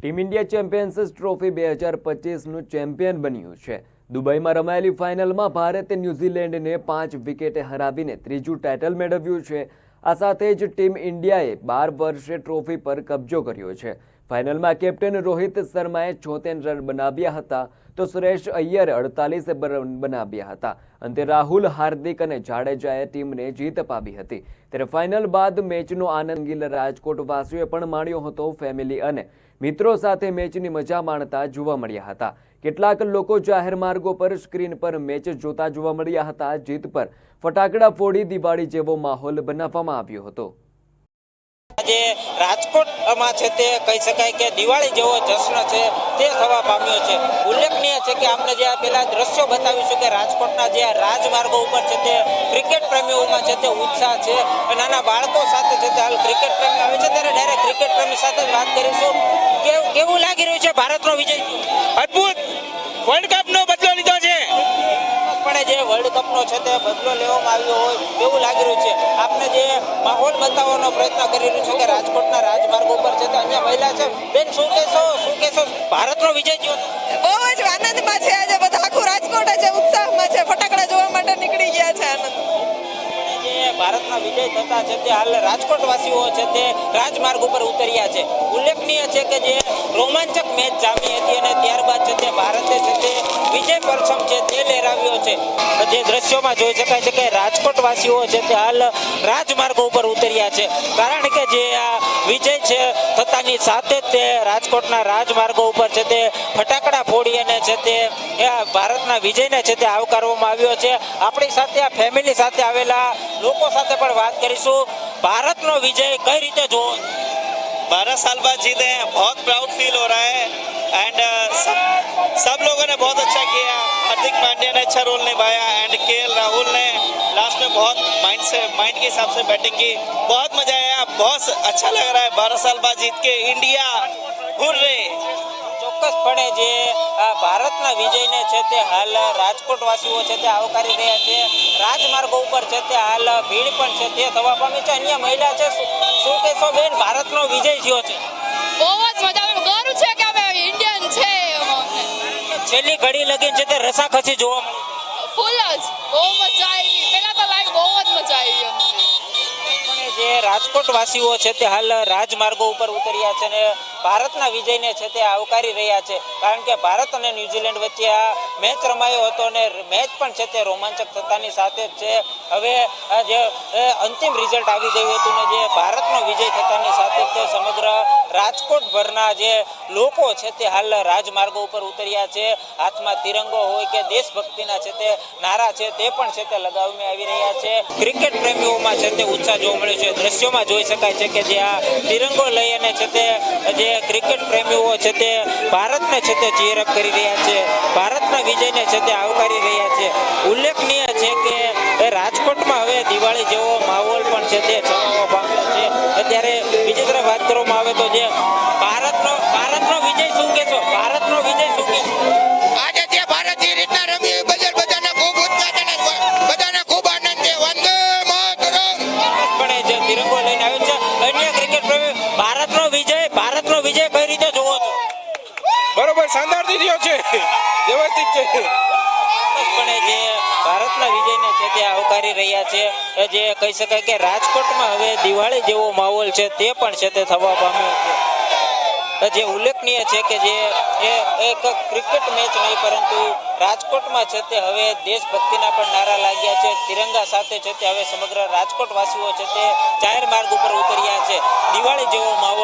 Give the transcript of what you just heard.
Team India champions trophy 2025નું champion બન્યું છે। દુબઈમાં રમાયેલી ફાઇનલમાં ભારતે ન્યૂઝીલેન્ડને 5 વિકેટે હરાવીને ત્રીજું ટાઇટલ મેળવ્યું છે। આ સાથે જ ટીમ ઇન્ડિયાએ 12 વર્ષે ટ્રોફી પર કબજો કર્યો છે। ફાઇનલમાં કેપ્ટન રોહિત શર્માએ 74 રન બનાવ્યા હતા તો સુરેશ અય્યરે 48 રન બનાવ્યા હતા। અંતે રાહુલ, હાર્દિક અને જાડેજાએ ટીમને જીત અપાવી હતી। ત્યારે ફાઇનલ બાદ મેચનો આનંદ રાજકોટવાસીઓએ પણ માણ્યો હતો। ફેમિલી અને મિત્રો સાથે મેચની મજા માણતા જોવા મળ્યા હતા। કેટલાક લોકો જાહેર માર્ગો પર સ્ક્રીન પર મેચ જોતા જોવા મળ્યા હતા। જીત પર ફટાકડા ફોડી દિવાળી જેવો માહોલ બનાવવામાં આવ્યો હતો। આજે રાજકોટમાં છે તે કહી શકાય કે દિવાળી જેવો જશ્ન છે તે થવા પામ્યો છે। ઉલ્લેખનીય છે કે આપણે જે પેલા દ્રશ્યો બતાવીશું કે રાજકોટના જે રાજમાર્ગો ઉપર છે તે ક્રિકેટ પ્રેમીઓમાં છે તે ઉત્સાહ છે। નાના બાળકો સાથે છે તે હાલ ક્રિકેટ પ્રેમી આવે છે ત્યારે ડાયરેક્ટ ક્રિકેટ પ્રેમી સાથે વાત કરીશું। કેવું લાગી રહ્યું છે ભારતનો વિજય? અદ્ભુત વર્લ્ડ કપનો બદલો લીધો છે। પણ જે વર્લ્ડ કપનો છે તે બદલો લેવામાં આવ્યો હોય એવું લાગી રહ્યું છે। આપને જે માહોલ બતાવવાનો પ્રયત્ન કરી રહ્યું છે કે રાજકોટના રાજમાર્ગ ઉપર છે તો અહીંયા મહિલા છે। બેન શું કહેશો ભારતનો વિજય થયો? બહુ જ આનંદમાં છે। આજે બધા આખું રાજકોટ આજે ઉત્સાહમાં છે। ફટાકડા જોવા માટે નીકળી ગયા છે આનંદ। જે ભારતના વિજય થતા છે તે હાલ રાજકોટવાસીઓ છે તે રાજમાર્ગ ઉપર ઉતર્યા છે। ઉલ્લેખનીય છે કે જે રોમાંચક મેચ જામી હતી અને ત્યારબાદ છે તે ભારતે છે તે વિજય પરચમ છે તે લહેરાવ્યો છે। જે દ્રશ્યોમાં જોઈ શકાય છે કે રાજકોટવાસીઓ છે તે હાલ રાજમાર્ગો ઉપર ઉતર્યા છે કારણ કે જે આ વિજય છે થતાની સાથે જ તે રાજકોટના રાજમાર્ગો ઉપર છે તે ફટાકડા ફોડી અને છે તે ભારતના વિજયને છે તે આવકારવામાં આવ્યો છે। આપણી સાથે આ ફેમિલી સાથે આવેલા લોકો સાથે પણ વાત કરીશું। भारत नो विजय कई रीते जो 12 साल बाद जीते हैं, बहुत प्राउड फील हो रहा है एंड सब लोगों ने बहुत अच्छा किया। हार्दिक पांड्या ने अच्छा रोल निभाया एंड केएल राहुल ने लास्ट में बहुत माइंड के हिसाब से बैटिंग की। बहुत मजा आया, बहुत अच्छा लग रहा है। 12 साल बाद जीत के इंडिया हुर्रे। ચોક્કસપણે જે ભારતના વિજયને છે તે હાલ રાજકોટવાસીઓ છે તે આવકારી રહ્યા છે। રાજમાર્ગો ઉપર છે તે હાલ ભીડ પણ છે તે થવા પામી છે। અન્ય મહિલા છે, શું કહેશો બેન, ભારતનો વિજય થયો છે? બહુ જ મજા આવે, ગર્વ છે કે અમે ઇન્ડિયન છે। છેલ્લી ઘડી લગીન છે તે રસાખસી જોવા મળી, ફૂલ જ બહુ મજા આવી। પેલા તો લાઈક બહુ જ મજા આવી અમને। જે રાજકોટવાસીઓ છે તે હાલ રાજમાર્ગો ઉપર ઉતર્યા છે અને ભારતના વિજયને છે તે આવકારી રહ્યા છે કારણ કે ભારત અને ન્યુઝીલેન્ડ વચ્ચે આ મેચ રમાયો હતો અને મેચ પણ છે તે રોમાંચક થતાની સાથે જ છે હવે જે અંતિમ રિઝલ્ટ આવી ગયું હતું ને જે ભારતનો વિજય થતાની સાથે જ સમગ્ર રાજકોટભરના જે લોકો છે તે હાલ રાજમાર્ગો ઉપર ઉતર્યા છે। હાથમાં તિરંગો હોય કે દેશભક્તિના છે તે નારા છે તે પણ છે તે લગાવવામાં આવી રહ્યા છે। ક્રિકેટ પ્રેમીઓમાં છે તે ઉત્સાહ જોવા મળ્યો છે। દ્રશ્યોમાં જોઈ શકાય છે કે જે આ તિરંગો લઈ અને છે તે જે ક્રિકેટ પ્રેમીઓ છે તે ભારતને છે તે ચીયરઅપ કરી રહ્યા છે, ભારતના વિજયને છે તે આવકારી રહ્યા છે। ઉલ્લેખનીય છે કે રાજકોટમાં હવે દિવાળી જેવો માહોલ પણ છે તે છવાવા પામ્યો છે। અત્યારે બીજી તરફ વાત કરવામાં આવે તો જે ભારતનો વિજય શું કહેશો? ભારતનો વિજય શું કહેશો? આજે જે ભારત જે રીતના રમી બદલ બધાને ખૂબ ઉત્સાહ છે ને બધાને ખૂબ આનંદ છે। વંદે માતરમ। પણ જે તિરંગો લઈને આવ્યો છે અન્ય ક્રિકેટ પ્રેમી ભારતનો વિજય કઈ રીતે જોવો છો? બરોબર, શાનદાર થયો છે, વ્યવસ્થિત છે। પણ જે ભારતના વિજયને છે તે આવકારી રહ્યા છે। જે કહી શકાય કે રાજકોટમાં હવે દિવાળી જેવો માહોલ છે તે પણ છે તે થવા પામ્યો છે। જે ઉલ્લેખનીય છે કે જે એક ક્રિકેટ મેચ નહીં પરંતુ રાજકોટમાં છે તે હવે દેશભક્તિના પણ નારા લાગ્યા છે। તિરંગા સાથે છે તે હવે સમગ્ર રાજકોટવાસીઓ છે તે જાહેર માર્ગ ઉપર ઉતર્યા છે। દિવાળી જેવો માહોલ